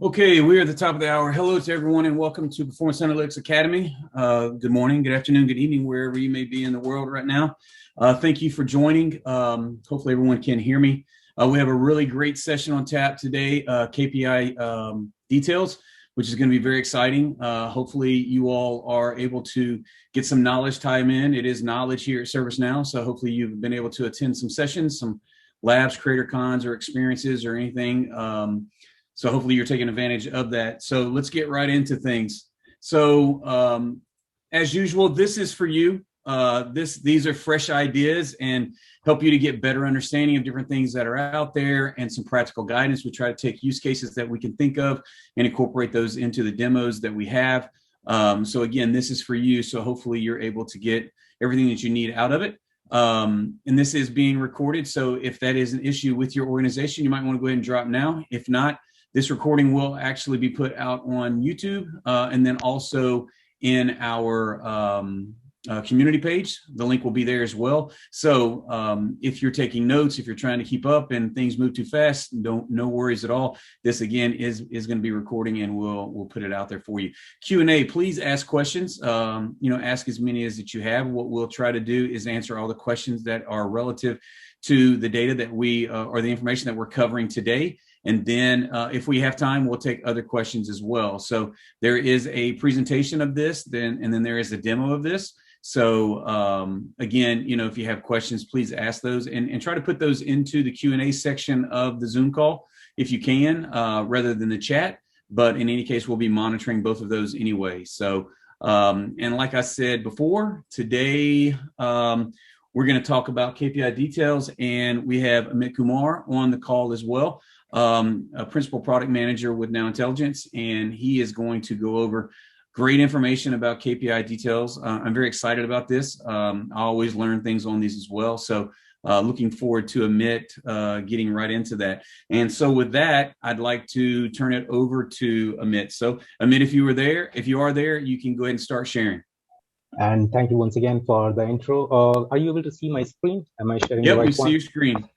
Okay, we are at the top of the hour. Hello to everyone and welcome to Performance Analytics Academy. Good morning, good afternoon, good evening, wherever you may be in the world right now. Thank you for joining. Hopefully everyone can hear me. We have a really great session on tap today, KPI Details, which is going to be very exciting. Hopefully you all are able to get some knowledge time in. It is knowledge here at ServiceNow, so hopefully you've been able to attend some sessions, some labs, creator cons, or experiences or anything. So hopefully you're taking advantage of that. So let's get right into things. So as usual, this is for you. These are fresh ideas and help you to get better understanding of different things that are out there and some practical guidance. We try to take use cases that we can think of and incorporate those into the demos that we have. So again, this is for you. So hopefully you're able to get everything that you need out of it. And this is being recorded. So if that is an issue with your organization, you might want to go ahead and drop now. If not, this recording will actually be put out on YouTube and then also in our community page. The link will be there as well. So if you're taking notes, if you're trying to keep up and things move too fast, no worries at all. This again is going to be recording and we'll put it out there for you. Q&A, please ask questions. Ask as many as that you have. What we'll try to do is answer all the questions that are relative to the data that we or the information that we're covering today. And then if we have time, we'll take other questions as well. So there is a presentation of this, and then there is a demo of this. So again, if you have questions, please ask those and try to put those into the Q&A section of the Zoom call if you can, rather than the chat. But in any case, we'll be monitoring both of those anyway. So, and like I said before, today, we're going to talk about KPI details, and we have Amit Kumar on the call as well, a principal product manager with Now Intelligence, and he is going to go over great information about KPI details. I'm very excited about this. I always learn things on these as well. So looking forward to Amit getting right into that. And so with that, I'd like to turn it over to Amit. So Amit, if you are there, you can go ahead and start sharing. And thank you once again for the intro. Are you able to see my screen? Am I sharing the right one? Yep, we see your screen.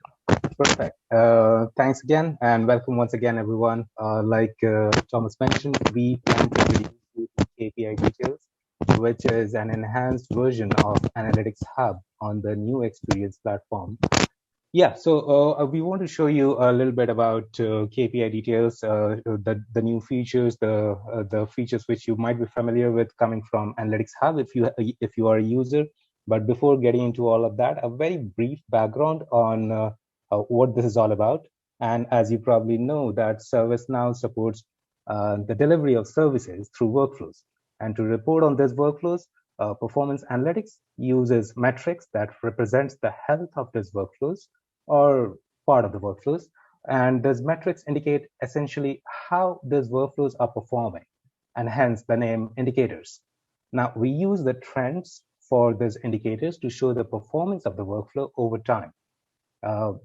Perfect. Thanks again, and welcome once again, everyone. Like Thomas mentioned, we plan to release KPI Details, which is an enhanced version of Analytics Hub on the new Experience platform. Yeah, so we want to show you a little bit about KPI Details, the new features, the features which you might be familiar with coming from Analytics Hub if you are a user. But before getting into all of that, a very brief background on what this is all about. And as you probably know, that ServiceNow supports the delivery of services through workflows. And to report on these workflows, Performance Analytics uses metrics that represents the health of these workflows or part of the workflows. And these metrics indicate essentially how these workflows are performing, and hence the name indicators. Now, we use the trends for these indicators to show the performance of the workflow over time.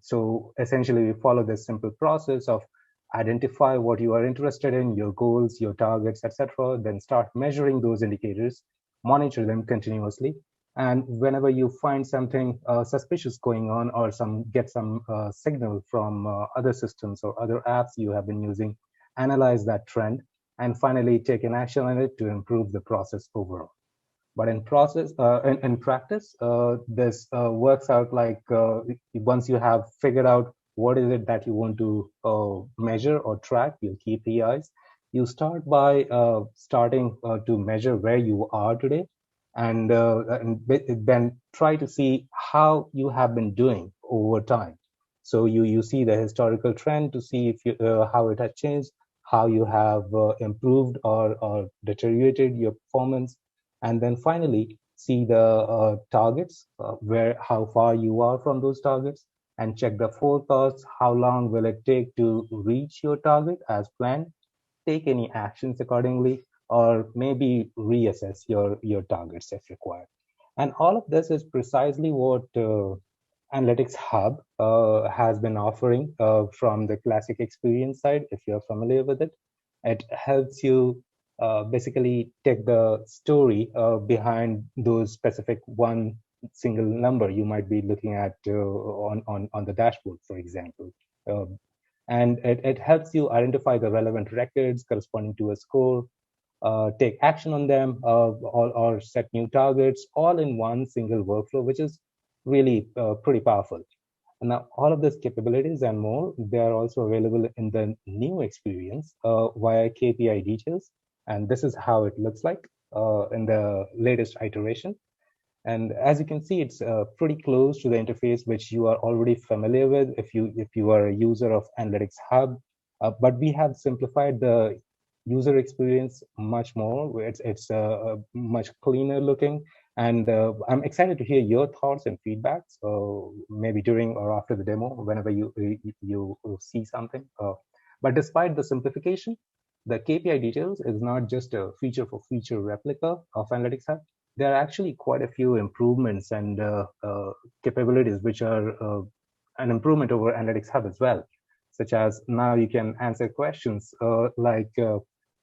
So essentially, we follow this simple process of identify what you are interested in, your goals, your targets, etc. Then start measuring those indicators, monitor them continuously. And whenever you find something suspicious going on or get some signal from other systems or other apps you have been using, analyze that trend and finally take an action on it to improve the process overall. But in practice, this works out like once you have figured out what is it that you want to measure or track, your KPIs, you start by starting to measure where you are today, and then try to see how you have been doing over time. So you see the historical trend to see if how it has changed, how you have improved or deteriorated your performance, and then finally see the targets, how far you are from those targets, and check the forecast, how long will it take to reach your target as planned, take any actions accordingly, or maybe reassess your targets if required. And all of this is precisely what Analytics Hub has been offering from the classic experience side, if you're familiar with it. It helps you basically take the story behind those specific one single number you might be looking at on the dashboard, for example. And it helps you identify the relevant records corresponding to a score, take action on them, or set new targets, all in one single workflow, which is really pretty powerful. And now, all of these capabilities and more, they are also available in the new experience via KPI details. And this is how it looks like in the latest iteration. And as you can see, it's pretty close to the interface which you are already familiar with if you are a user of Analytics Hub. But we have simplified the user experience much more. It's much cleaner looking. And I'm excited to hear your thoughts and feedbacks, maybe during or after the demo, whenever you see something. But despite the simplification, the KPI details is not just a feature for feature replica of Analytics Hub. There are actually quite a few improvements and capabilities which are an improvement over Analytics Hub as well, such as now you can answer questions like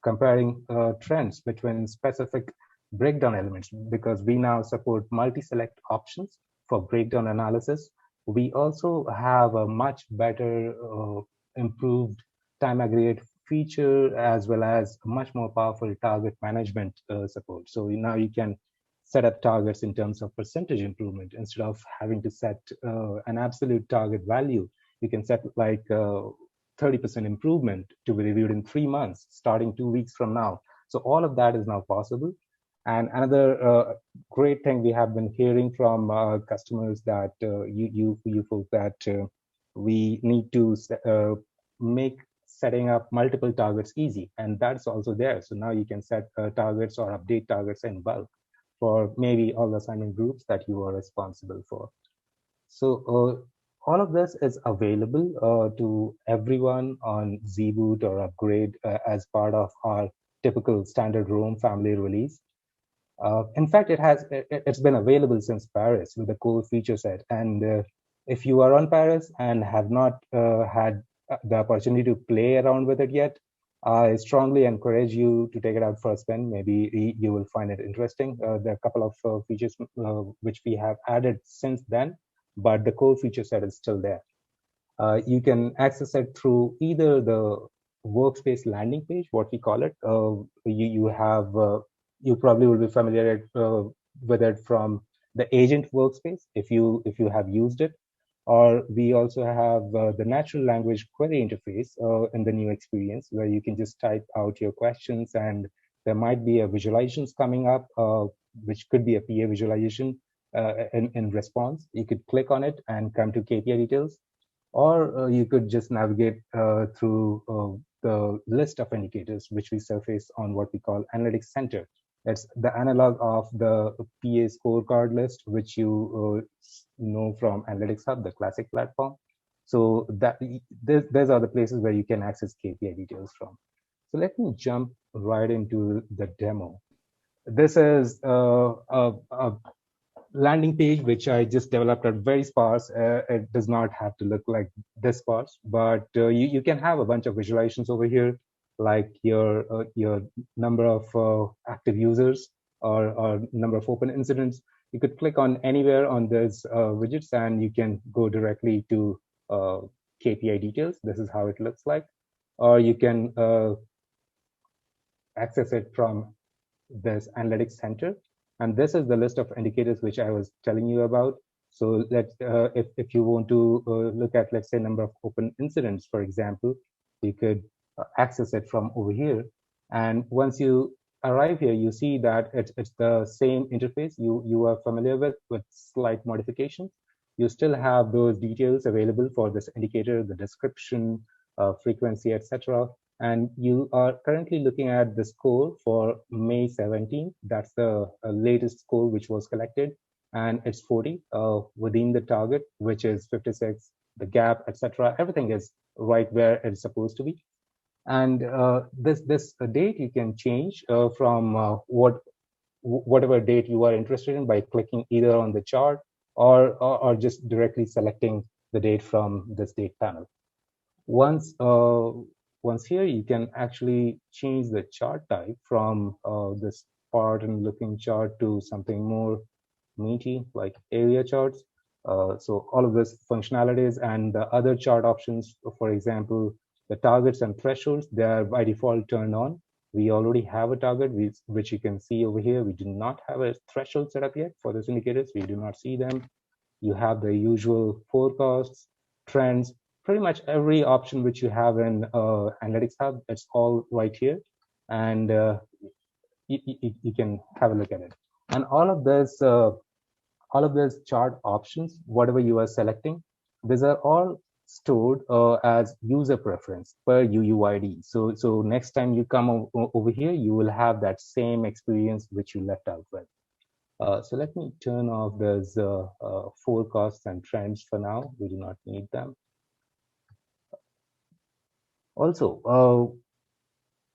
comparing trends between specific breakdown elements, because we now support multi-select options for breakdown analysis. We also have a much better improved time aggregate feature, as well as much more powerful target management support. So now you can set up targets in terms of percentage improvement instead of having to set an absolute target value. You can set like 30% improvement to be reviewed in 3 months, starting 2 weeks from now. So all of that is now possible. And another great thing we have been hearing from customers that you folks that we need to make setting up multiple targets easy, and that's also there. So now you can set targets or update targets in bulk for maybe all the assignment groups that you are responsible for. So all of this is available to everyone on ZBoot or Upgrade as part of our typical standard Roam family release. In fact, it's been available since Paris with the core feature set. And if you are on Paris and have not had the opportunity to play around with it yet, I strongly encourage you to take it out for a spin. Maybe you will find it interesting. There are a couple of features which we have added since then, but the core feature set is still there. You can access it through either the workspace landing page, what we call it. You probably will be familiar with it from the agent workspace if you have used it. Or we also have the natural language query interface in the new experience, where you can just type out your questions and there might be a visualizations coming up, which could be a PA visualization in response. You could click on it and come to KPI details, or you could just navigate through the list of indicators which we surface on what we call Analytics Center. That's the analog of the PA scorecard list, which you know from Analytics Hub, the classic platform. So these are the places where you can access KPI details from. So let me jump right into the demo. This is a landing page which I just developed at very sparse. It does not have to look like this sparse, but you can have a bunch of visualizations over here, like your number of active users or number of open incidents. You could click on anywhere on these widgets and you can go directly to KPI details. This is how it looks like. Or you can access it from this Analytics Center. And this is the list of indicators which I was telling you about. So if you want to look at, let's say, number of open incidents, for example, you could access it from over here. And once you arrive here, you see that it's the same interface you are familiar with slight modifications. You still have those details available for this indicator, the description, frequency, etc. And you are currently looking at the score for May 17th. That's the latest score which was collected, and it's 40 within the target, which is 56. The gap, etc. Everything is right where it's supposed to be. And this date you can change from whatever date you are interested in by clicking either on the chart or just directly selecting the date from this date panel. Once here, you can actually change the chart type from this Spartan looking chart to something more meaty, like area charts. So all of this functionalities and the other chart options, for example, the targets and thresholds, they are by default turned on. We already have a target, which you can see over here. We do not have a threshold set up yet for those indicators. We do not see them. You have the usual forecasts, trends, pretty much every option which you have in Analytics Hub, it's all right here. And you can have a look at it. And all of these chart options, whatever you are selecting, these are all stored as user preference per UUID. So next time you come over here, you will have that same experience which you left out with. So let me turn off those forecasts and trends for now. We do not need them. Also,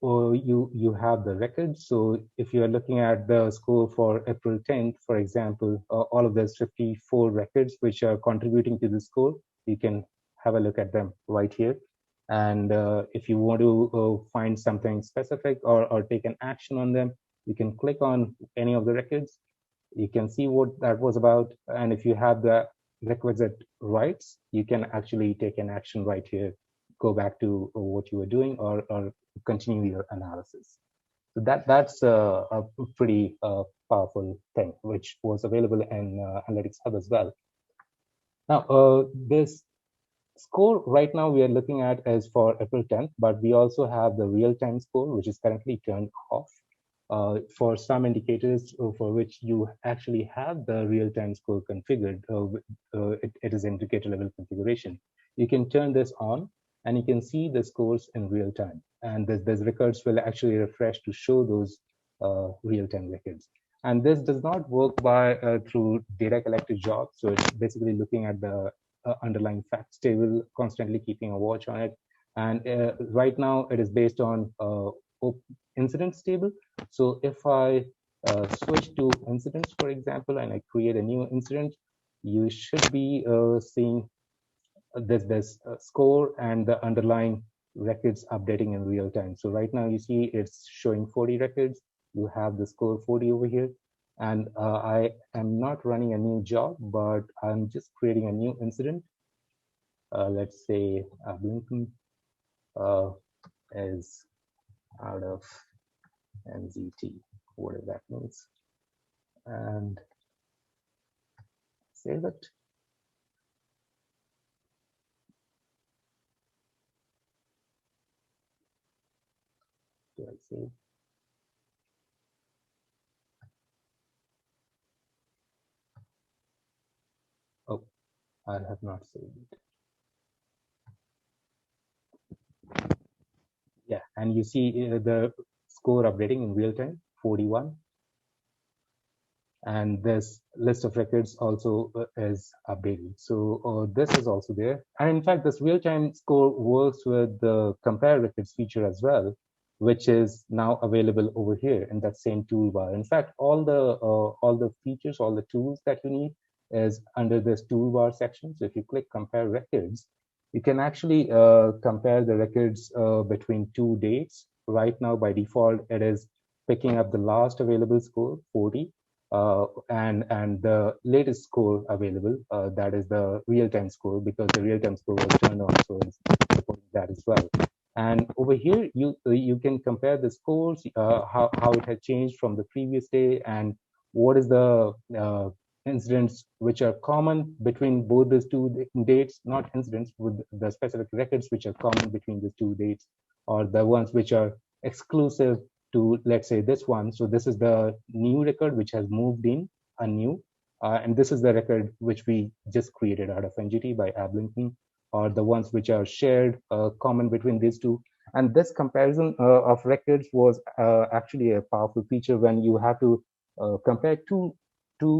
you have the records. So if you are looking at the score for April 10th, for example, all of those 54 records which are contributing to the score, you can have a look at them right here. And if you want to find something specific or take an action on them, you can click on any of the records. You can see what that was about. And if you have the requisite rights, you can actually take an action right here, go back to what you were doing or continue your analysis. So that's a pretty powerful thing, which was available in Analytics Hub as well. Now, this score right now we are looking at is for April 10th, but we also have the real-time score, which is currently turned off. For some indicators for which you actually have the real-time score configured, it is indicator level configuration. You can turn this on and you can see the scores in real time. And these records will actually refresh to show those real-time records. And this does not work by through data collected jobs. So it's basically looking at the underlying facts table, constantly keeping a watch on it. And right now it is based on incidents table. So if I switch to incidents, for example, and I create a new incident, you should be seeing this score and the underlying records updating in real time. So right now you see it's showing 40 records. You have the score 40 over here. And I am not running a new job, but I'm just creating a new incident. Let's say Blinken is out of MZT, whatever that means, and save it. Do I save? Oh, I have not saved it. Yeah, and you see the score updating in real time, 41. And this list of records also is updated. So this is also there. And in fact, this real-time score works with the compare records feature as well, which is now available over here in that same toolbar. In fact, all the features, all the tools that you need is under this toolbar section. So if you click compare records, you can actually compare the records between two dates. Right now, by default, it is picking up the last available score, 40, and the latest score available, that is the real-time score, because the real-time score was turned on, so it's supporting that as well. And over here, you can compare the scores, how it has changed from the previous day, and what is the incidents which are common between both these two dates, not incidents, with the specific records which are common between the two dates, or the ones which are exclusive to, let's say, this one. So this is the new record which has moved in anew, and this is the record which we just created out of NGT by Ablinton, or the ones which are shared common between these two. And this comparison of records was actually a powerful feature when you have to compare two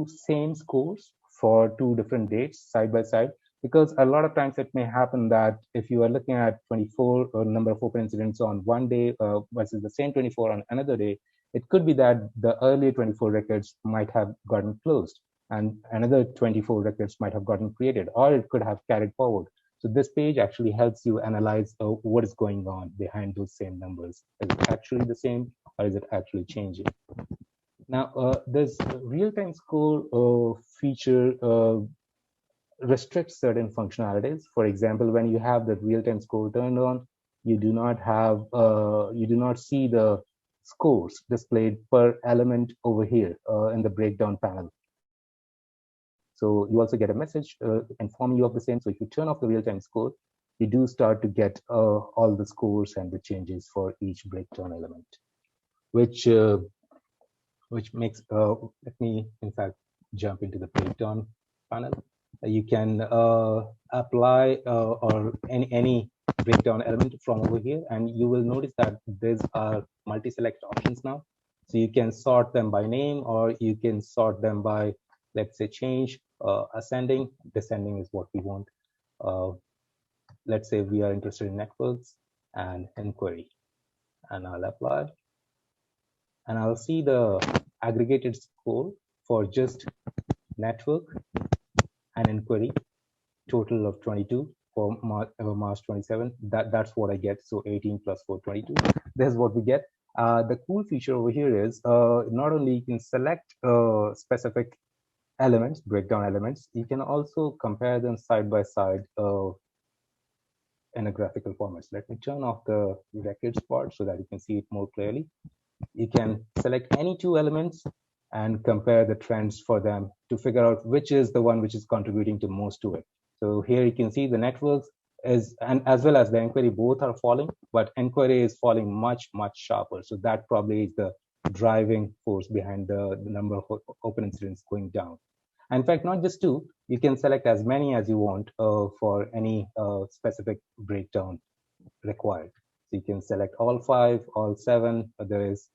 same scores for two different dates side by side, because a lot of times it may happen that if you are looking at 24 number of open incidents on one day versus the same 24 on another day, it could be that the earlier 24 records might have gotten closed and another 24 records might have gotten created, or it could have carried forward. So this page actually helps you analyze what is going on behind those same numbers. Is it actually the same, or is it actually changing? Now, this real-time score feature restricts certain functionalities. For example, when you have the real-time score turned on, you do not see the scores displayed per element over here in the breakdown panel. So you also get a message informing you of the same. So if you turn off the real-time score, you do start to get all the scores and the changes for each breakdown element, which makes, let me in fact jump into the breakdown panel. You can apply or any breakdown element from over here, and you will notice that these are multi-select options now. So you can sort them by name, or you can sort them by, let's say, change, ascending, descending is what we want. Let's say we are interested in networks and inquiry, and I'll apply, and I'll see the aggregated score for just network and inquiry, total of 22 for March 27. That's what I get. So 18 plus 4, 22. This is what we get. The cool feature over here is not only you can select specific elements, breakdown elements, you can also compare them side by side in a graphical format. So let me turn off the records part so that you can see it more clearly. You can select any two elements and compare the trends for them to figure out which is the one which is contributing to most to it. So here you can see the networks and as well as the inquiry, both are falling, but inquiry is falling much sharper. So that probably is the driving force behind the number of open incidents going down. In fact, not just two, you can select as many as you want for any specific breakdown required. So you can select all 5, all 7, but there is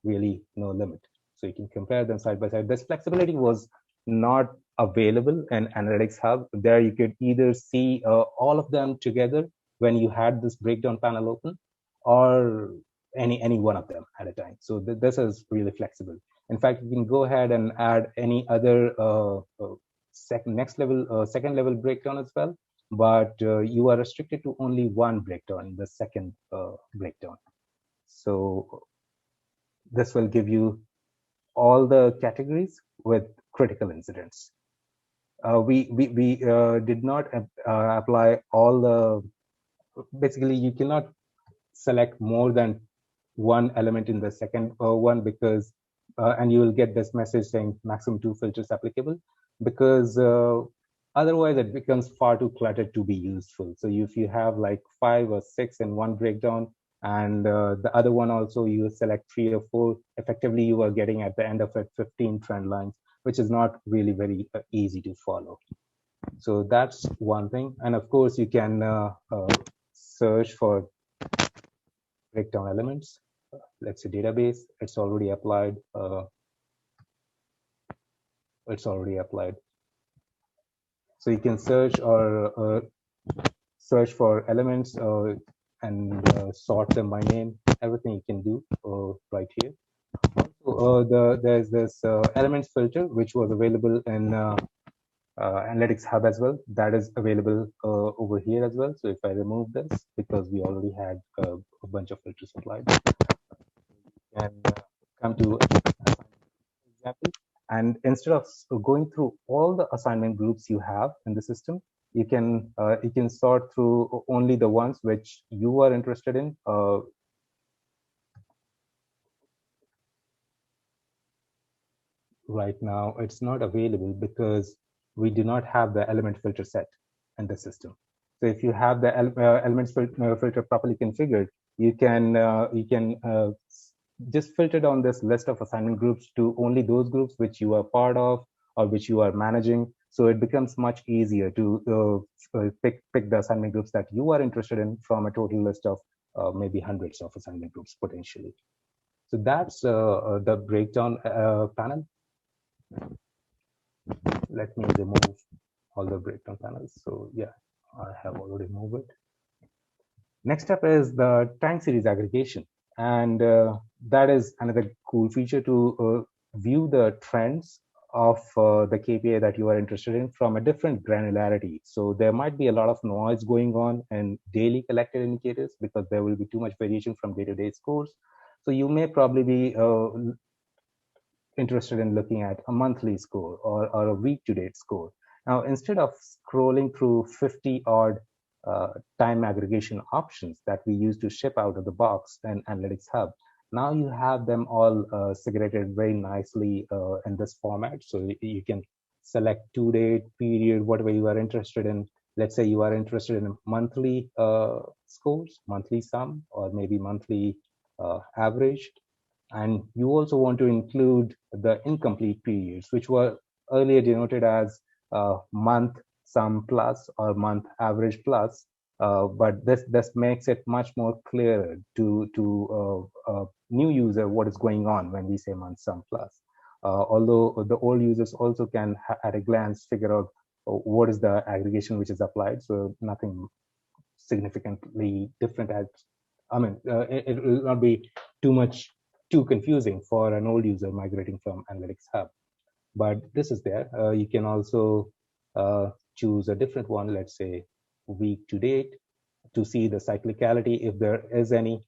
really no limit. So you can compare them side by side. This flexibility was not available in Analytics Hub. There you could either see all of them together when you had this breakdown panel open, or any one of them at a time. So this is really flexible. In fact, you can go ahead and add any other second level breakdown as well, but you are restricted to only one breakdown, the second breakdown. So this will give you all the categories with critical incidents. We did not apply all the, basically you cannot select more than one element in the second one, because and you will get this message saying maximum 2 filters applicable, because otherwise it becomes far too cluttered to be useful. So if you have like 5 or 6 in one breakdown, and the other one also you select 3 or 4, effectively you are getting at the end of it 15 trend lines, which is not really very easy to follow. So that's one thing. And of course you can search for breakdown elements. Let's say database, it's already applied. So you can search or search for elements and sort them by name. Everything you can do right here. Also, there's this elements filter, which was available in Analytics Hub as well. That is available over here as well. So if I remove this, because we already had a bunch of filters applied, and come to example, and instead of going through all the assignment groups you have in the system, you can sort through only the ones which you are interested in. Right now it's not available because we do not have the element filter set in the system. So if you have the elements filter properly configured, you can just filter down this list of assignment groups to only those groups which you are part of or which you are managing. So it becomes much easier to pick the assignment groups that you are interested in from a total list of maybe hundreds of assignment groups potentially. So that's the breakdown panel. Let me remove all the breakdown panels. So yeah, I have already moved it. Next up is the time series aggregation. And that is another cool feature to view the trends of the KPI that you are interested in from a different granularity. So there might be a lot of noise going on in daily collected indicators because there will be too much variation from day-to-day scores. So you may probably be interested in looking at a monthly score or a week-to-date score. Now, instead of scrolling through 50 odd time aggregation options that we used to ship out of the box in Analytics Hub, now you have them all segregated very nicely in this format. So you can select to date, period, whatever you are interested in. Let's say you are interested in monthly scores, monthly sum, or maybe monthly average. And you also want to include the incomplete periods, which were earlier denoted as month sum plus or month average plus. But this makes it much more clearer to new user what is going on when we say month sum plus. Although the old users also can at a glance figure out what is the aggregation which is applied, so nothing significantly different. It will not be too confusing for an old user migrating from Analytics Hub. But this is there. You can also choose a different one, let's say week to date, to see the cyclicality if there is any.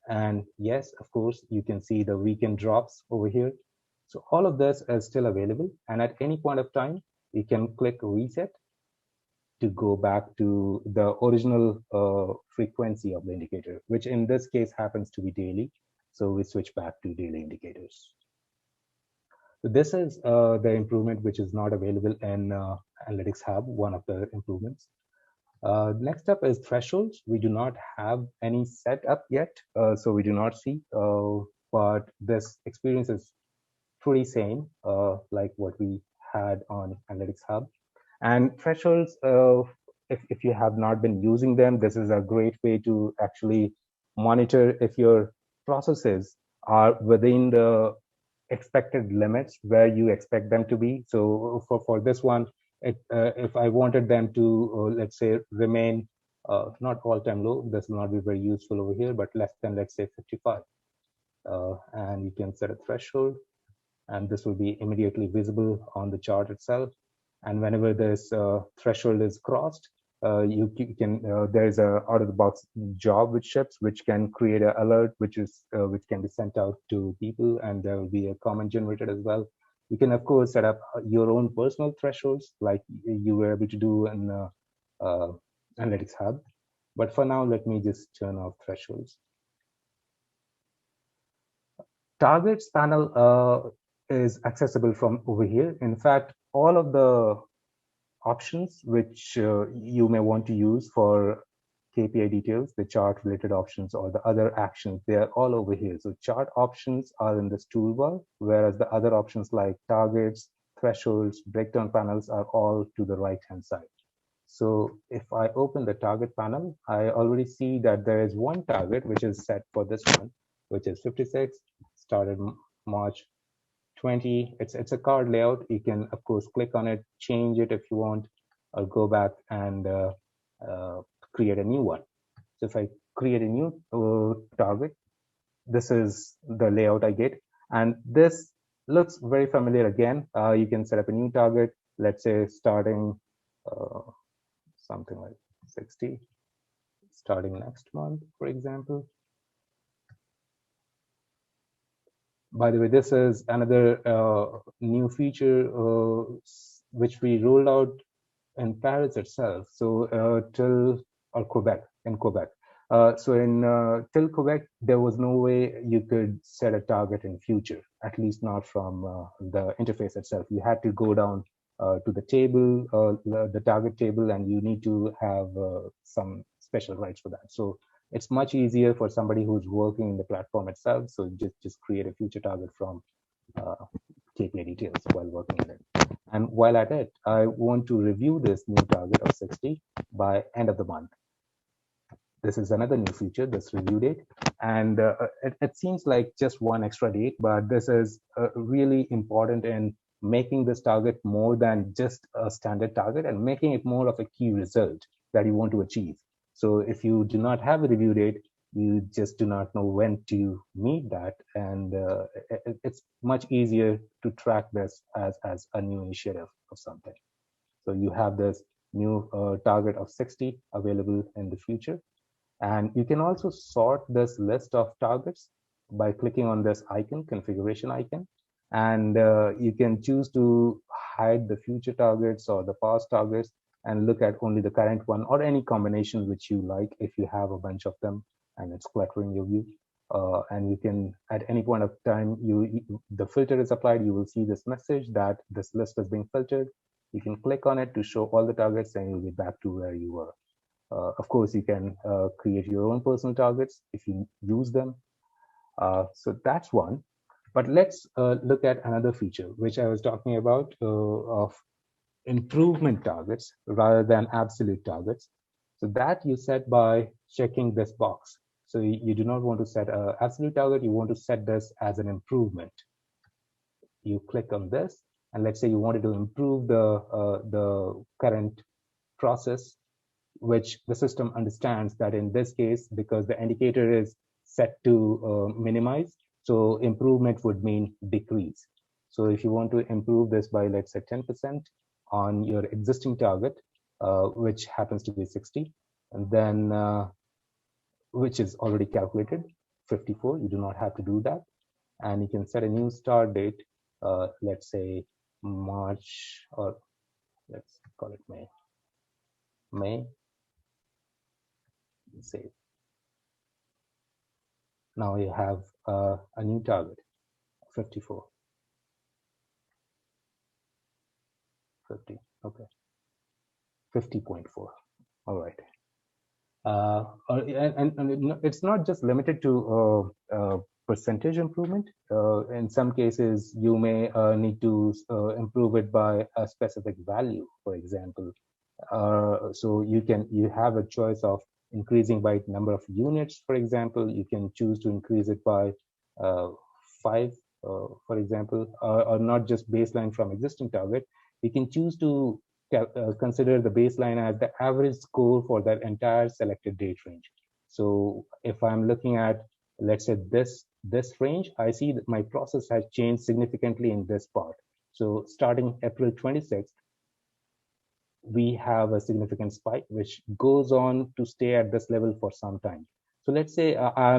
And yes, of course, you can see the weekend drops over here. So all of this is still available. And at any point of time, you can click reset to go back to the original frequency of the indicator, which in this case happens to be daily. So we switch back to daily indicators. So this is the improvement which is not available in Analytics Hub, one of the improvements. Next up is thresholds. We do not have any set up yet, so we do not see, but this experience is pretty same like what we had on Analytics Hub. And thresholds, if you have not been using them, this is a great way to actually monitor if your processes are within the expected limits where you expect them to be. So for this one, if I wanted them to, let's say, remain not all-time low, this will not be very useful over here, but less than, let's say, 55. And you can set a threshold, and this will be immediately visible on the chart itself. And whenever this threshold is crossed, you can there's a out-of-the-box job which ships, which can create an alert, which can be sent out to people, and there will be a comment generated as well. You can, of course, set up your own personal thresholds, like you were able to do in Analytics Hub. But for now, let me just turn off thresholds. Targets panel is accessible from over here. In fact, all of the options which you may want to use for KPI details, the chart related options or the other actions, they are all over here. So chart options are in this toolbar, whereas the other options like targets, thresholds, breakdown panels are all to the right hand side. So if I open the target panel, I already see that there is one target which is set for this one, which is 56, started March 20. It's a card layout. You can, of course, click on it, change it if you want, or go back and create a new one. So if I create a new target, this is the layout I get. And this looks very familiar again. You can set up a new target, let's say starting something like 60, starting next month, for example. By the way, this is another new feature which we rolled out in Paris itself. So till or Quebec, in Quebec. So in till Quebec, there was no way you could set a target in future, at least not from the interface itself. You had to go down to the table, the target table, and you need to have some special rights for that. So it's much easier for somebody who's working in the platform itself. So just create a future target from KPI details while working on it. And while at it, I want to review this new target of 60 by end of the month. This is another new feature, this review date. And it seems like just one extra date, but this is really important in making this target more than just a standard target and making it more of a key result that you want to achieve. So if you do not have a review date, you just do not know when to meet that. And it's much easier to track this as a new initiative of something. So you have this new target of 60 available in the future. And you can also sort this list of targets by clicking on this icon, configuration icon. And you can choose to hide the future targets or the past targets and look at only the current one, or any combination which you like if you have a bunch of them and it's cluttering your view. And you can, at any point of time, the filter is applied, you will see this message that this list is being filtered. You can click on it to show all the targets, and you'll be back to where you were. Of course, you can create your own personal targets if you use them. So that's one. But let's look at another feature, which I was talking about, of improvement targets rather than absolute targets. So that you set by checking this box. So you do not want to set an absolute target, you want to set this as an improvement. You click on this, and let's say you wanted to improve the current process, which the system understands that in this case, because the indicator is set to minimize, so improvement would mean decrease. So if you want to improve this by, let's say, 10% on your existing target, which happens to be 60, and then which is already calculated, 54, you do not have to do that. And you can set a new start date, let's say March, or let's call it May. Save. Now you have a new target, 54. 50, okay. 50.4, all right. And it's not just limited to percentage improvement. In some cases, you may need to improve it by a specific value, for example. So you have a choice of increasing by number of units, for example. You can choose to increase it by 5, for example, or not just baseline from existing target. You can choose to consider the baseline as the average score for that entire selected date range. So if I'm looking at, let's say, this range, I see that my process has changed significantly in this part. So starting April 26th, we have a significant spike which goes on to stay at this level for some time. So let's say I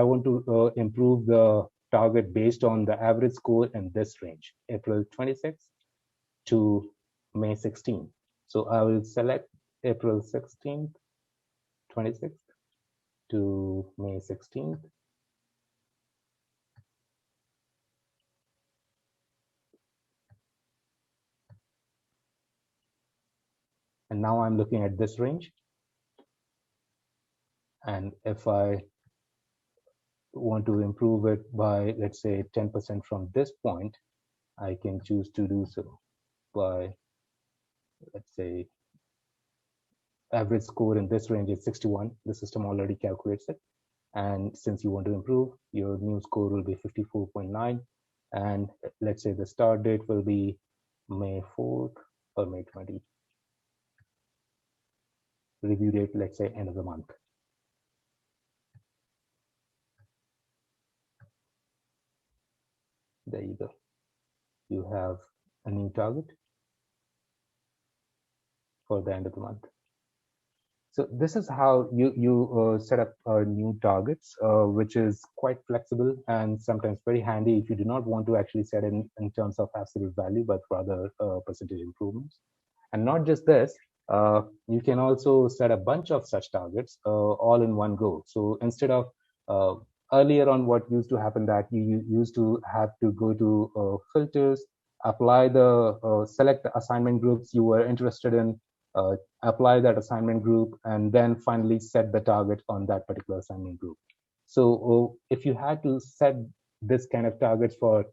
want to improve the target based on the average score in this range, April 26th to May 16th. So I will select April 16th, 26th to May 16th. And now I'm looking at this range. And if I want to improve it by, let's say, 10% from this point, I can choose to do so by, let's say, average score in this range is 61. The system already calculates it. And since you want to improve, your new score will be 54.9. And let's say the start date will be May 4th or May 20. Review date, let's say, end of the month. There you go. You have a new target for the end of the month. So this is how you set up new targets, which is quite flexible and sometimes very handy if you do not want to actually set in terms of absolute value, but rather percentage improvements. And not just this, you can also set a bunch of such targets all in one go. So instead of earlier on, what used to happen that you used to have to go to filters, apply the select the assignment groups you were interested in, apply that assignment group, and then finally set the target on that particular assignment group. So if you had to set this kind of targets for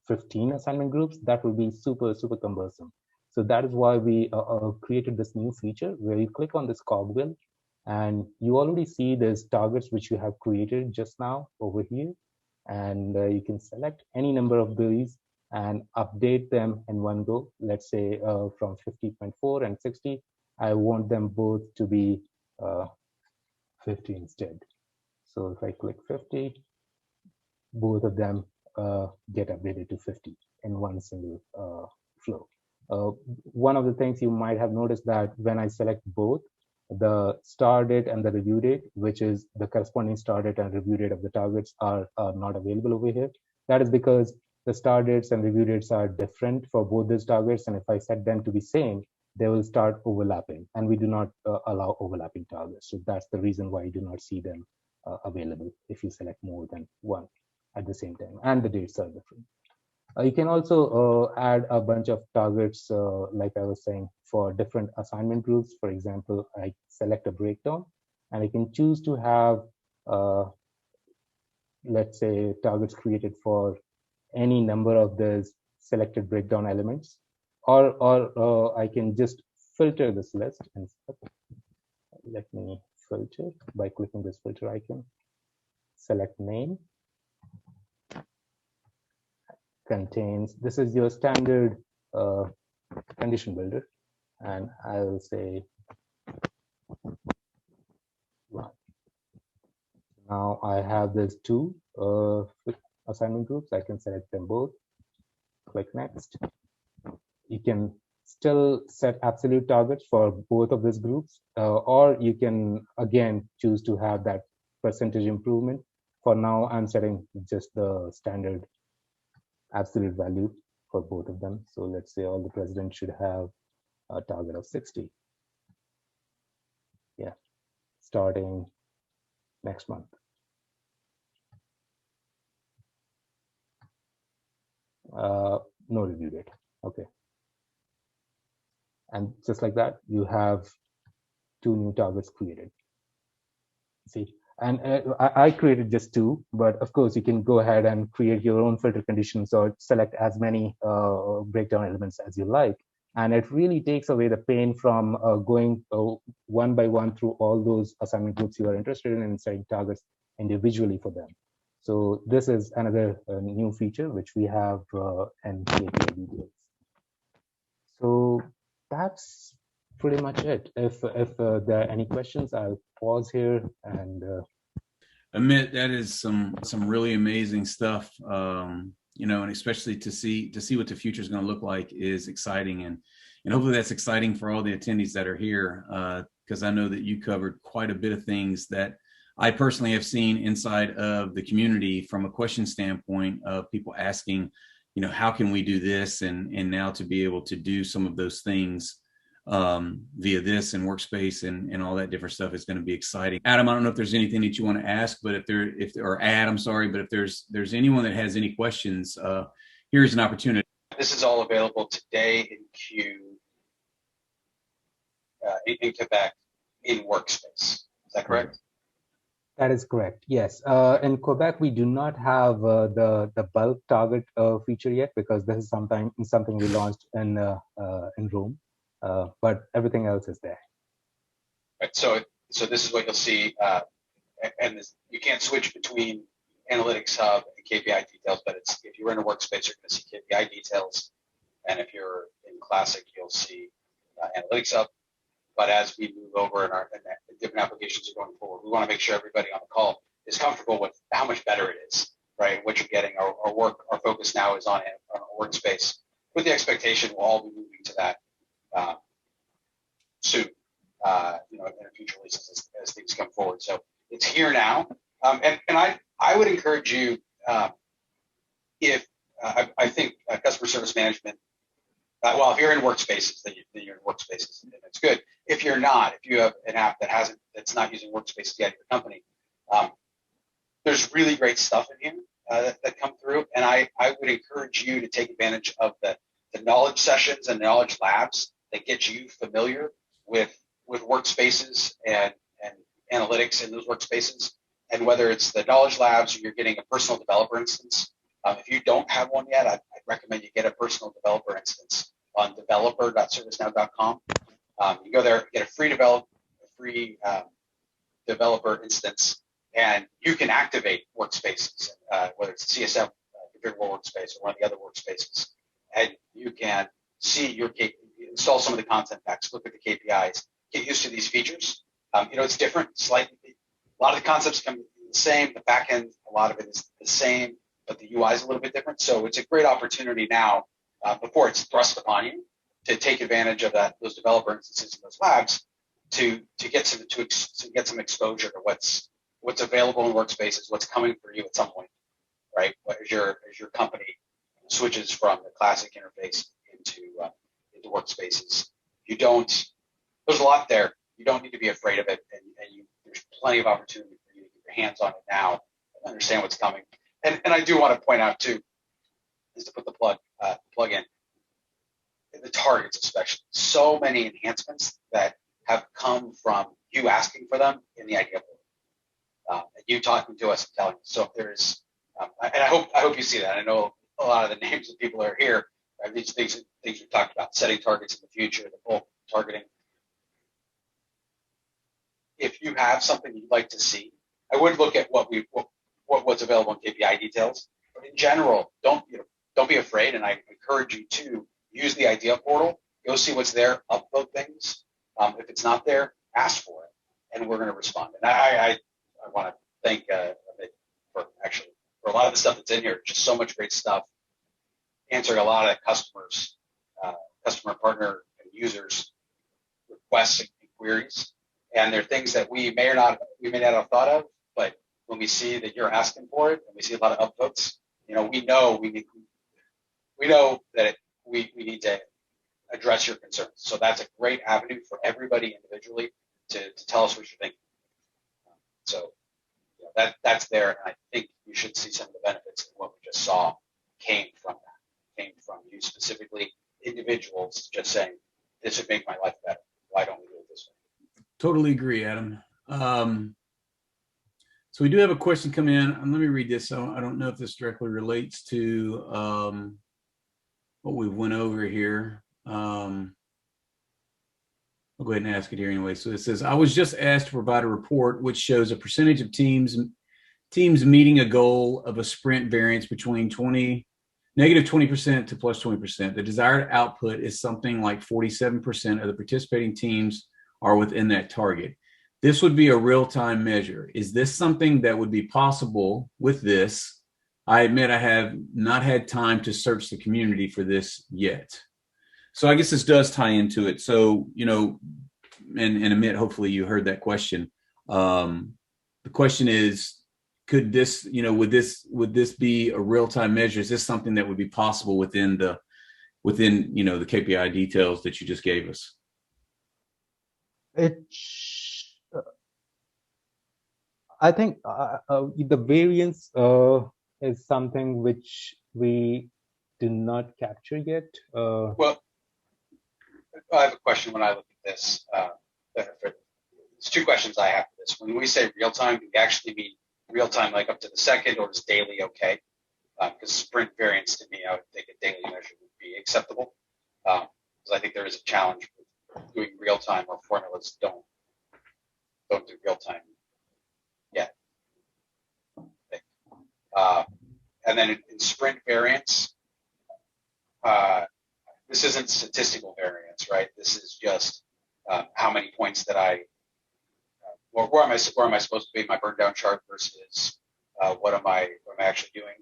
15 assignment groups, that would be super cumbersome. So that is why we created this new feature where you click on this cogwheel, and you already see these targets which you have created just now over here, and you can select any number of these and update them in one go. Let's say from 50.4 and 60, I want them both to be 50 instead. So if I click 50, both of them get updated to 50 in one single flow. One of the things you might have noticed that when I select both, the start date and the review date, which is the corresponding start date and review date of the targets, are not available over here. That is because the start dates and review dates are different for both these targets. And if I set them to be same, they will start overlapping, and we do not allow overlapping targets. So that's the reason why you do not see them available if you select more than one at the same time, and the dates are different. You can also add a bunch of targets, like I was saying, for different assignment groups. For example, I select a breakdown, and I can choose to have, let's say, targets created for any number of these selected breakdown elements, or I can just filter this list. And let me filter by clicking this filter icon, select name, contains, this is your standard condition builder, and I will say one. Now I have these two assignment groups. I can select them both, click next. You can still set absolute targets for both of these groups, or you can again choose to have that percentage improvement. For now, I'm setting just the standard absolute value for both of them. So let's say all the presidents should have a target of 60. Yeah, starting next month. No review date. Okay. And just like that, you have two new targets created. See, and I created just two, but of course you can go ahead and create your own filter conditions or select as many breakdown elements as you like. And it really takes away the pain from going one by one through all those assignment groups you are interested in and setting targets individually for them. So this is another new feature which we have in KPI Details. So that's pretty much it. If there are any questions, I'll pause here and. Amit, that is some really amazing stuff. You know, and especially to see what the future is going to look like is exciting, and hopefully that's exciting for all the attendees that are here, because I know that you covered quite a bit of things that I personally have seen inside of the community from a question standpoint of people asking, you know, how can we do this, and now to be able to do some of those things via this and workspace and all that different stuff is going to be exciting. Adam, I don't know if there's anything that you want to ask, but if there's anyone that has any questions, here's an opportunity. This is all available today in Quebec in Workspace. Is that correct? That is correct. Yes. In Quebec, we do not have the bulk target feature yet, because this is something we launched in Rome. But everything else is there. Right. So this is what you'll see, and you can't switch between Analytics Hub and KPI Details, but if you're in a workspace, you're going to see KPI Details, and if you're in Classic, you'll see Analytics Hub. But as we move over and different applications are going forward, we want to make sure everybody on the call is comfortable with how much better it is, right? What you're getting. Our focus now is on a workspace, with the expectation we'll all be moving to that soon, in future releases as things come forward. So it's here now, and I would encourage you, if I think customer service management. Well, if you're in workspaces, then you're in workspaces, and it's good. If you're not, if you have an app that's not using workspaces yet in your company, there's really great stuff in here that come through, and I would encourage you to take advantage of the knowledge sessions and knowledge labs that get you familiar with workspaces and analytics in those workspaces. And whether it's the knowledge labs or you're getting a personal developer instance, if you don't have one yet, I'd recommend you get a personal developer instance on developer.servicenow.com. You go there, get a free developer instance, and you can activate workspaces, whether it's CSM, configurable workspace, or one of the other workspaces, and you can see install some of the content packs, look at the KPIs, get used to these features. It's different slightly. A lot of the concepts come the same. The back end, a lot of it is the same, but the UI is a little bit different. So it's a great opportunity now, before it's thrust upon you, to take advantage of those developer instances and those labs to get some exposure to what's available in workspaces, what's coming for you at some point, right? As your company switches from the classic interface into workspaces. You don't. There's a lot there. You don't need to be afraid of it, and there's plenty of opportunity for you to get your hands on it now and understand what's coming. And I do want to point out too, is to put the plug in. The targets, especially, so many enhancements that have come from you asking for them in the idea board, and you talking to us and telling us. So there's, and I hope you see that. I know a lot of the names of people that are here are these things we talked about, setting targets in the future, the bulk targeting. If you have something you'd like to see, I would look at what's available in KPI details. But in general, don't be afraid, and I encourage you to use the idea portal. Go see what's there, upload things. If it's not there, ask for it, and we're going to respond. And I want to thank for a lot of the stuff that's in here. Just so much great stuff, answering a lot of customers, customer partner and users requests and queries. And they're things that we may not have thought of, but when we see that you're asking for it, and we see a lot of upvotes, we know that we need to address your concerns. So that's a great avenue for everybody individually to tell us what you're thinking. So that's there, and I think you should see some of the benefits of what we just saw came from you specifically, individuals just saying, this would make my life better. Why don't we do it this way? Totally agree, Adam. So we do have a question come in, and let me read this. I don't know if this directly relates to what we went over here. I'll go ahead and ask it here anyway. So it says, I was just asked to provide a report which shows a percentage of teams meeting a goal of a sprint variance between negative 20% to plus 20%. The desired output is something like 47% of the participating teams are within that target. This would be a real-time measure. Is this something that would be possible with this? I admit I have not had time to search the community for this yet. So I guess this does tie into it. So, and admit, hopefully you heard that question. The question is, could this, would this be a real-time measure? Is this something that would be possible within the KPI details that you just gave us? I think the variance is something which we do not capture yet. Well, I have a question when I look at this. There's two questions I have for this. When we say real time, do we actually mean real time like up to the second, or is daily okay? Because sprint variance to me, I would think a daily measure would be acceptable. Because I think there is a challenge with doing real time, or formulas don't do real time yet. And then in sprint variance, this isn't statistical variance, right? This is just how many points that where am I supposed to be in my burn down chart versus what am I actually doing?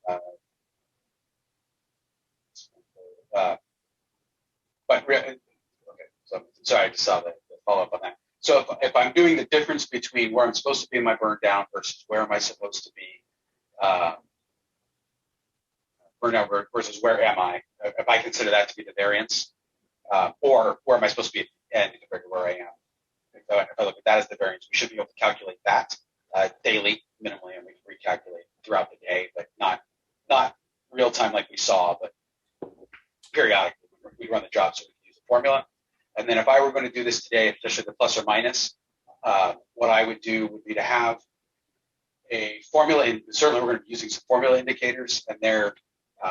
Okay, so sorry, I just saw the follow up on that. So if I'm doing the difference between where I'm supposed to be in my burn down versus where am I supposed to be burn down versus where am I, if I consider that to be the variance, or where am I supposed to be at the end compared to where I am. If I look at that as the variance, we should be able to calculate that daily, minimally, and we can recalculate throughout the day, but not real time like we saw, but periodically. We run the job so we can use the formula. And then if I were going to do this today, especially the plus or minus, what I would do would be to have a formula, and certainly we're going to be using some formula indicators, and there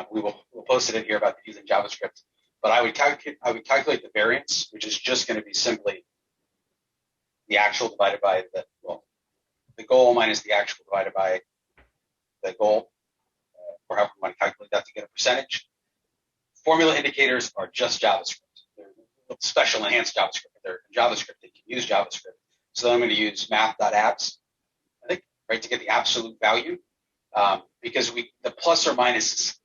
we'll post it in here about using JavaScript. But I would calculate the variance, which is just going to be simply the actual divided by the goal minus the actual divided by the goal, or however we want to calculate that to get a percentage. Formula indicators are just JavaScript. They're special enhanced JavaScript. They're JavaScript. They can use JavaScript. So then I'm going to use math.abs, I think, right, to get the absolute value. Because the plus or minus is,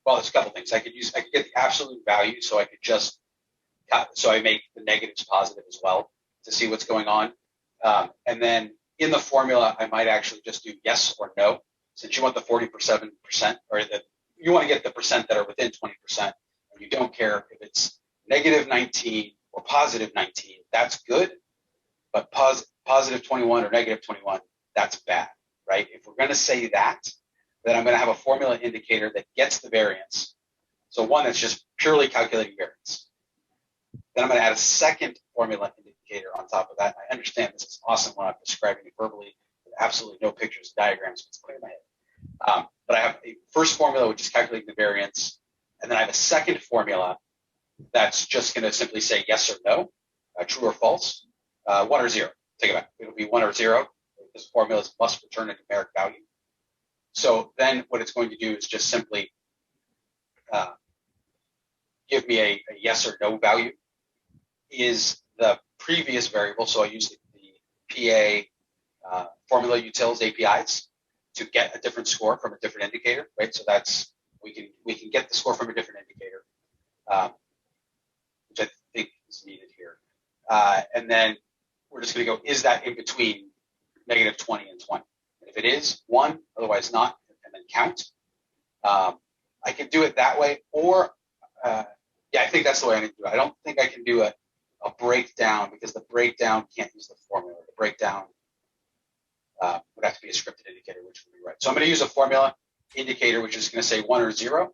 well, it's a couple things. I could get the absolute value, so I make the negatives positive as well to see what's going on. And then in the formula, I might actually just do yes or no. Since you want the 47% or you want to get the percent that are within 20%, and you don't care if it's negative 19 or positive 19. That's good, but positive 21 or negative 21, that's bad, right? If we're going to say that, then I'm going to have a formula indicator that gets the variance. So one that's just purely calculating variance. Then I'm going to add a second formula indicator on top of that. I understand this is awesome when I'm describing it verbally with absolutely no pictures and diagrams, so it's clear in my head. But I have a first formula, which is calculating the variance. And then I have a second formula that's just going to simply say yes or no, true or false, 1 or 0. Take it back. It'll be 1 or 0. This formula must return a numeric value. So then what it's going to do is just simply give me a yes or no value. Is the previous variable, so I use the PA formula utils APIs to get a different score from a different indicator, right? So that's we can get the score from a different indicator, which I think is needed here. And then we're just going to go, is that in between negative 20 and 20? And if it is, 1, otherwise not, and then count. I can do it that way, or yeah, I think that's the way I need to do it. I don't think I can do a breakdown, because the breakdown can't use the formula. The breakdown would have to be a scripted indicator, which would be right. So I'm going to use a formula indicator, which is going to say 1 or 0.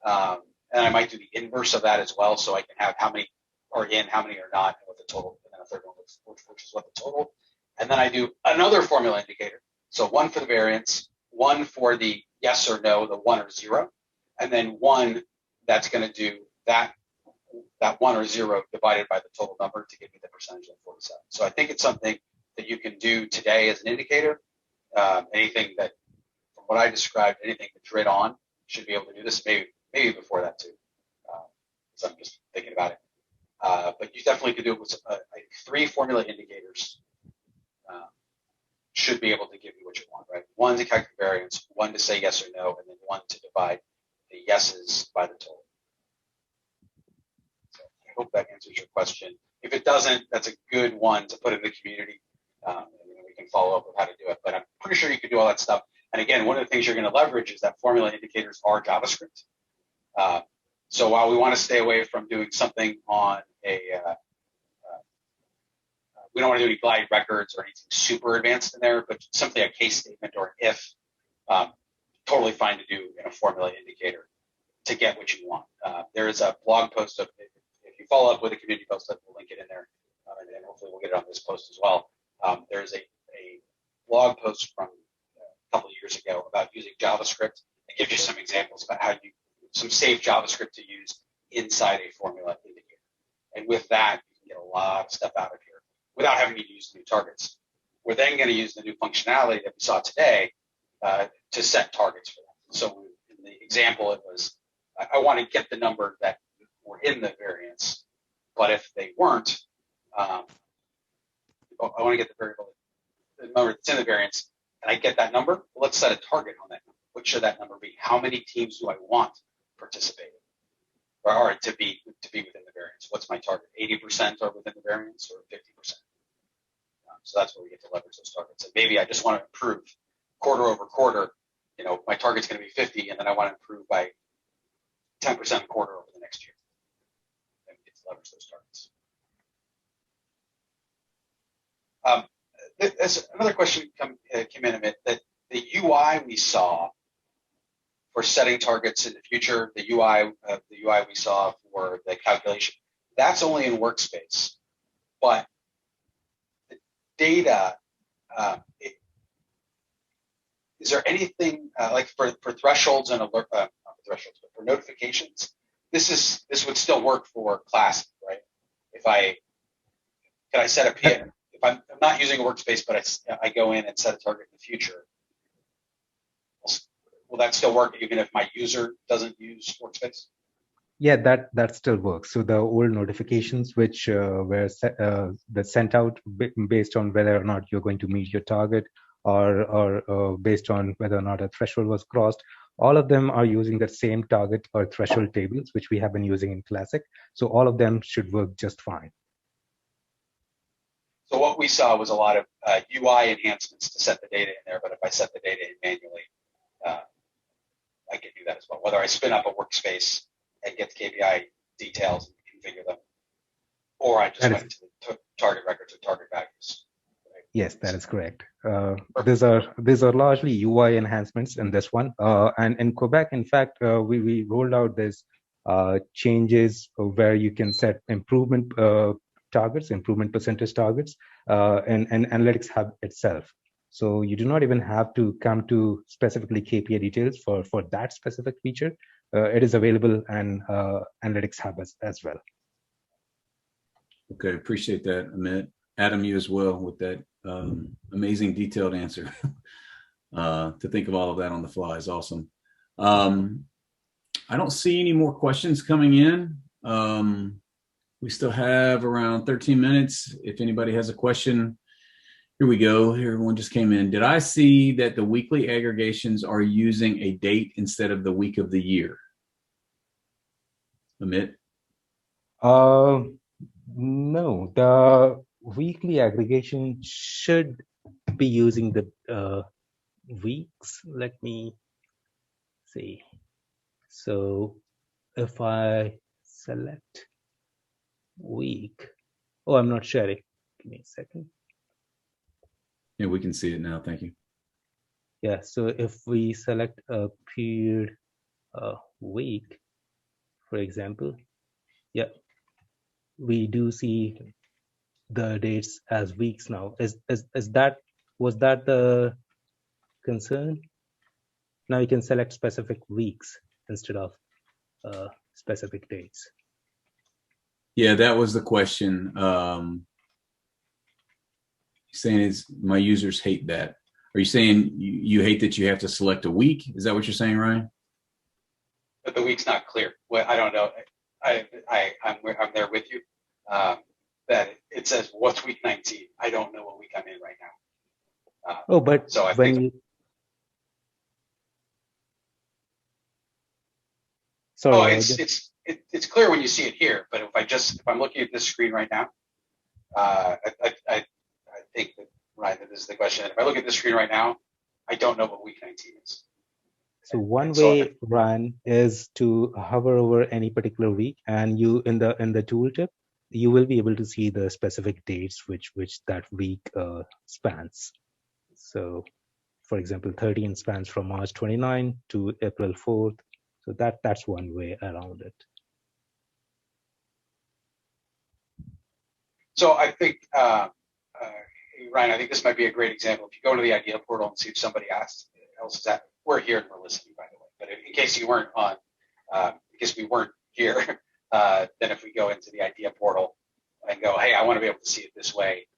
And I might do the inverse of that as well, so I can have how many are in, how many are not, and what the total, and then a third one, which is what the total. And then I do another formula indicator. So 1 for the variance, 1 for the yes or no, the 1 or 0, and then 1 that's going to do that 1 or 0 divided by the total number to give me the percentage of 47. So I think it's something that you can do today as an indicator. Anything that, from what I described, anything that Drid on should be able to do this. Maybe before that too. So I'm just thinking about it. But you definitely could do it with 3 formula indicators. Should be able to give you what you want, right? 1 to calculate variance, 1 to say yes or no, and then 1 to divide the yeses by the total. So I hope that answers your question. If it doesn't, that's a good one to put in the community. And we can follow up with how to do it. But I'm pretty sure you can do all that stuff. And again, one of the things you're going to leverage is that formula indicators are JavaScript. So while we want to stay away from doing something on we don't want to do any glide records or anything super advanced in there, but simply a case statement or an if, totally fine to do in a formula indicator to get what you want. There is a blog post of, if you follow up with a community post, we'll link it in there, and hopefully we'll get it on this post as well. There's a blog post from a couple of years ago about using JavaScript. It gives you some examples about how some safe JavaScript to use inside a formula indicator. And with that, you can get a lot of stuff out of here without having to use new targets. We're then going to use the new functionality that we saw today to set targets for them. So in the example, it was, I want to get the number that were in the variance, but if they weren't, I want to get the number that's in the variance, and I get that number. Well, let's set a target on that number. What should that number be? How many teams do I want participating, or to be within the variance? What's my target? 80% are within the variance, or 50%? So that's where we get to leverage those targets. And maybe I just want to improve quarter over quarter. My target's going to be 50, and then I want to improve by 10% quarter over the next year. And we get to leverage those targets. There's another question came in a bit, that the UI we saw for setting targets in the future, the UI we saw for the calculation, that's only in Workspace. But the data, is there anything like for thresholds and alert, not for thresholds, but for notifications? This would still work for Classic, right? Can I set a PA? If I'm not using a Workspace, but I go in and set a target in the future, will that still work even if my user doesn't use Workspace? Yeah, that still works. So the old notifications which were sent out based on whether or not you're going to meet your target, or based on whether or not a threshold was crossed, all of them are using the same target or threshold tables, which we have been using in Classic. So all of them should work just fine. So what we saw was a lot of UI enhancements to set the data in there, but if I set the data in manually, I can do that as well. whether I spin up a workspace and get the KPI details and configure them, or I just went to the target records or target values. Right? Yes, that is correct. These are largely UI enhancements in this one. And in Quebec, in fact, we rolled out this changes where you can set improvement targets, improvement percentage targets, and Analytics Hub itself. So you do not even have to come to specifically KPI details for that specific feature. It is available in Analytics Hub as well. Okay, appreciate that, Amit. Adam, you as well with that amazing detailed answer. To think of all of that on the fly is awesome. I don't see any more questions coming in. We still have around 13 minutes. If anybody has a question, here we go. Here, everyone just came in. Did I see that the weekly aggregations are using a date instead of the week of the year? Amit? No, the weekly aggregation should be using the weeks. Let me see. So if I select week, oh, I'm not sharing. Give me a second. Yeah, we can see it now. Thank you. Yeah, so if we select a period week, for example, yeah, we do see the dates as weeks now. Was that the concern? Now you can select specific weeks instead of specific dates. Yeah, that was the question. Saying is my users hate that. Are you saying you hate that you have to select a week? Is that what you're saying, Ryan? But the week's not clear. Well, I don't know. I'm there with you. That it says what's week 19. I don't know what week I'm in right now. But so I when think. Sorry, it's clear when you see it here. But if I'm looking at this screen right now, I think that Ryan, that this is the question. If I look at this screen right now, I don't know what week 19 is. So one way, Ryan, is to hover over any particular week, and you in the tooltip, you will be able to see the specific dates which that week spans. So, for example, 13 spans from March 29 to April 4th. So that's one way around it. So I think, Ryan, I think this might be a great example. If you go to the idea portal and see if somebody else is at, we're here and we're listening, by the way. But in case you weren't on, because we weren't here, then if we go into the idea portal and go, hey, I want to be able to see it this way.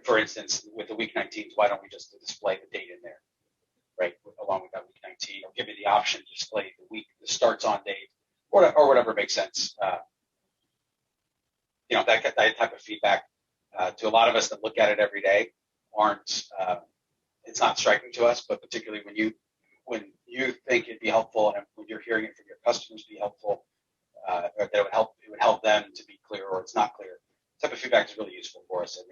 For instance, with the week 19s, why don't we just display the date in there, right? Along with that week 19, or give me the option to display the week, the starts on date, or whatever makes sense. That type of feedback to a lot of us that look at it every day it's not striking to us, but particularly when you think it'd be helpful and when you're hearing it from your customers be helpful, or that it would help them to be clear or it's not clear. Type of feedback is really useful for us. And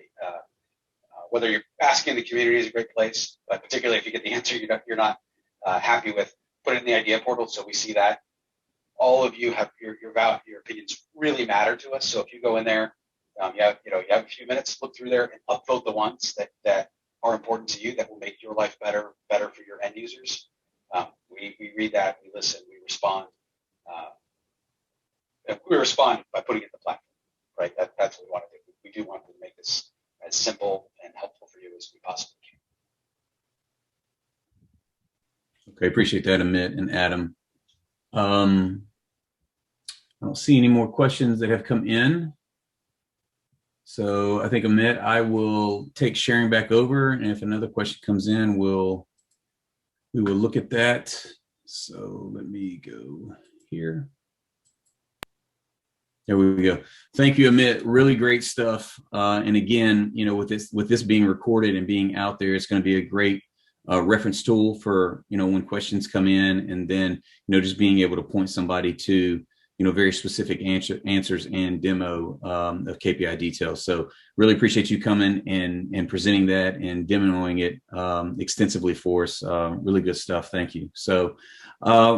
whether you're asking the community is a great place, but particularly if you get the answer you're not happy with, put it in the idea portal so we see that. All of you have your opinions really matter to us. So if you go in there, you have a few minutes, look through there and upvote the ones that are important to you that will make your life better for your end users. We read that, we listen, we respond. We respond by putting it in the platform, right? That's what we want to do. We do want to make this as simple and helpful for you as we possibly can. Okay, appreciate that, Amit and Adam. I don't see any more questions that have come in. So I think, Amit, I will take sharing back over. And if another question comes in, we will look at that. So let me go here. There we go. Thank you, Amit. Really great stuff. And again, with this being recorded and being out there, it's going to be a great reference tool for, when questions come in, and then, just being able to point somebody to very specific answers and demo of KPI details. So really appreciate you coming and presenting that and demoing it extensively for us. Really good stuff. Thank you. So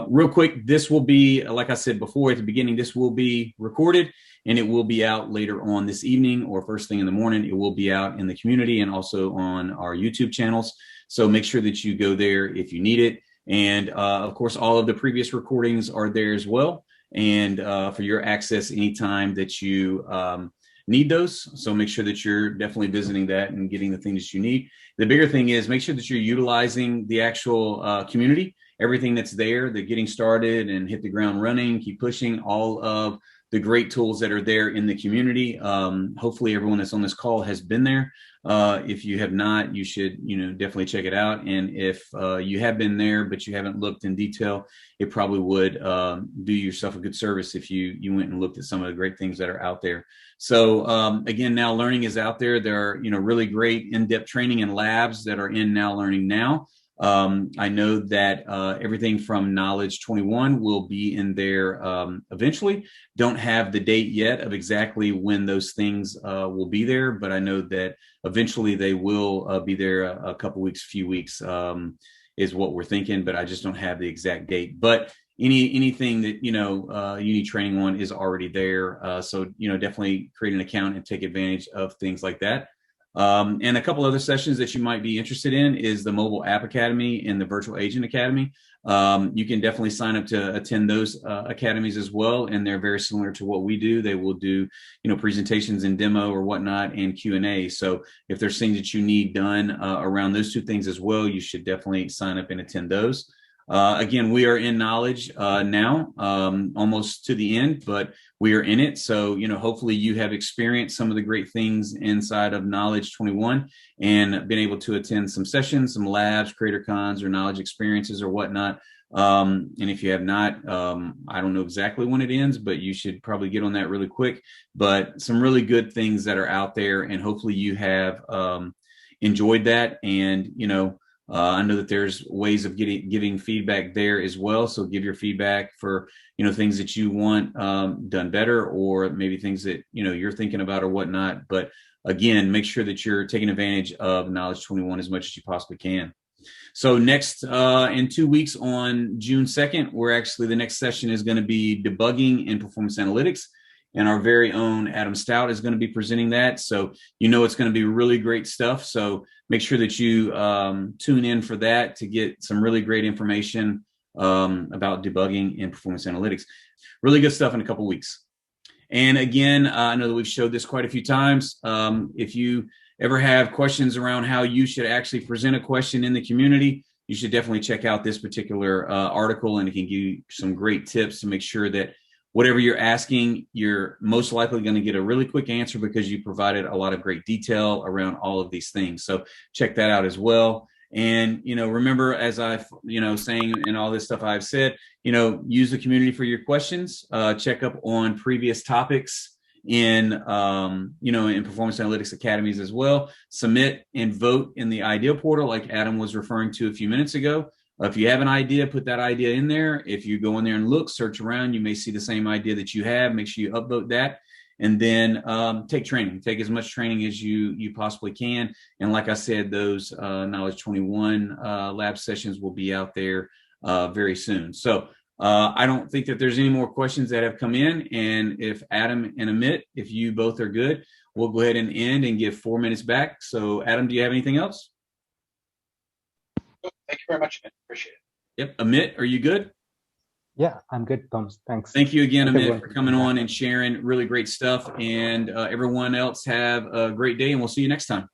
real quick, this will be, like I said before at the beginning, this will be recorded and it will be out later on this evening or first thing in the morning. It will be out in the community and also on our YouTube channels. So make sure that you go there if you need it. And of course, all of the previous recordings are there as well. And for your access anytime that you need those. So make sure that you're definitely visiting that and getting the things that you need. The bigger thing is make sure that you're utilizing the actual community, everything that's there, the getting started and hit the ground running, keep pushing, all of the great tools that are there in the community. Hopefully everyone that's on this call has been there. If you have not, you should, definitely check it out. And if you have been there, but you haven't looked in detail, it probably would do yourself a good service if you went and looked at some of the great things that are out there. So again, Now Learning is out there. There are, really great in-depth training and labs that are in Now Learning now. I know that everything from Knowledge 21 will be in there eventually. Don't have the date yet of exactly when those things will be there, but I know that eventually they will be there a couple weeks, few weeks is what we're thinking, but I just don't have the exact date. But anything that you need training on is already there. So definitely create an account and take advantage of things like that. And a couple other sessions that you might be interested in is the Mobile App Academy and the Virtual Agent Academy. You can definitely sign up to attend those academies as well, and they're very similar to what we do. They will do, presentations and demo or whatnot and Q&A. So if there's things that you need done around those two things as well, you should definitely sign up and attend those. Again, we are in Knowledge now, almost to the end, but we are in it. So, hopefully you have experienced some of the great things inside of Knowledge 21 and been able to attend some sessions, some labs, creator cons or knowledge experiences or whatnot. And if you have not, I don't know exactly when it ends, but you should probably get on that really quick. But some really good things that are out there, and hopefully you have enjoyed that. And, I know that there's ways of giving feedback there as well. So give your feedback for, things that you want done better, or maybe things that, you're thinking about or whatnot. But again, make sure that you're taking advantage of Knowledge 21 as much as you possibly can. So next, in 2 weeks on June 2nd, the next session is going to be debugging in performance analytics. And our very own Adam Stout is going to be presenting that. So, it's going to be really great stuff. So make sure that you tune in for that to get some really great information about debugging in performance analytics. Really good stuff in a couple of weeks. And again, I know that we've showed this quite a few times. If you ever have questions around how you should actually present a question in the community, you should definitely check out this particular article, and it can give you some great tips to make sure that whatever you're asking, you're most likely going to get a really quick answer because you provided a lot of great detail around all of these things. So check that out as well. And, remember, as I've, saying in all this stuff I've said, use the community for your questions, check up on previous topics in, in performance analytics academies as well. Submit and vote in the idea portal, like Adam was referring to a few minutes ago. If you have an idea, put that idea in there. If you go in there and look, search around, you may see the same idea that you have. Make sure you upvote that. And then take training. Take as much training as you possibly can. And like I said, those Knowledge 21 lab sessions will be out there very soon. So I don't think that there's any more questions that have come in. And if Adam and Amit, if you both are good, we'll go ahead and end and give 4 minutes back. So Adam, do you have anything else? Thank you very much, man. Appreciate it. Yep. Amit, are you good? Yeah, I'm good, Thomas. Thanks. Thank you again, Amit, for coming on and sharing really great stuff. And everyone else have a great day, and we'll see you next time.